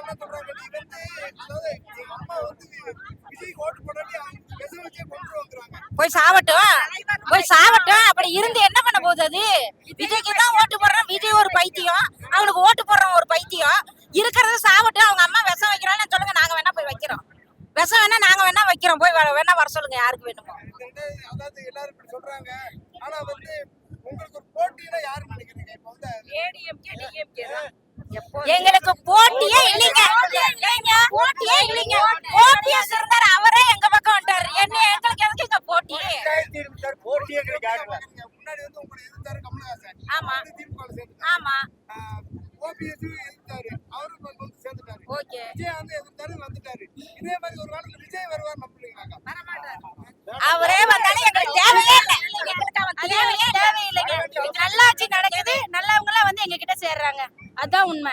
என்ன சொல்றாங்க, நீ வந்து அதாவது எங்க அம்மா வந்து விஜய்க்கு ஓட்டு போடாட்டி விஷம் வச்சே கொண்டுருவாங்கிறாங்க. போய் சாவட்டும். அப்படி இருந்து என்ன பண்ண போகுது அது? விஜய்க்கு தான் ஓட்டு போடுறோம். விஜய் ஒரு பைத்தியம், அவனுக்கு ஓட்டு போடுறோம் ஒரு பைத்தியம். இருக்கிறது சாவட்டும். அவங்க அம்மா விஷம் வைக்கிறான்னு சொல்லுங்க, நாங்க வேணா போய் வைக்கிறோம். விஷம் வேணா நாங்க வேணா வைக்கிறோம். போய் வேணா வர சொல்லுங்க, யாருக்கு வேணுமோ. அதாவது எல்லாரும் இப்படி சொல்றாங்க. ஆனா வந்து உங்களுக்கு ஒரு போட்டினா யாருன்னு நினைக்கிறீங்க? இப்ப வந்து ஏடிஎம்கே டிஎம்கே தான். எங்களுக்கு போட்டியே இல்லைங்க. ஓபிஎஸ் இருந்தாரு, அவரே எங்க பக்கம் வந்துட்டாரு. எங்களுக்கு எதுக்கு இங்க போட்டி? போட்டியே கிடையாது. முன்னாடி வந்து உங்களை எதிர்த்தாரு கமலஹாசன். ஆமா திமுகல சேர்ந்தாரு. ஆமா ஓபிஎஸ் எதிர்த்தாரு, அவரும் வந்து சேர்ந்துட்டாரு. ஓகே. விஜய் வந்து எதிர்த்தாரு, வந்துட்டாரு. இதே மாதிரி ஒரு காலத்துல விஜய் வருவார் நம்புறீங்களா? அவரே வந்தாலும் எங்களுக்கு தேவையே இல்லை. தேவையில்லைங்க. நல்லாட்சி நடக்குது, நல்லவங்க எல்லாம் வந்து எங்க கிட்ட சேர்றாங்க. அதான் உண்மை.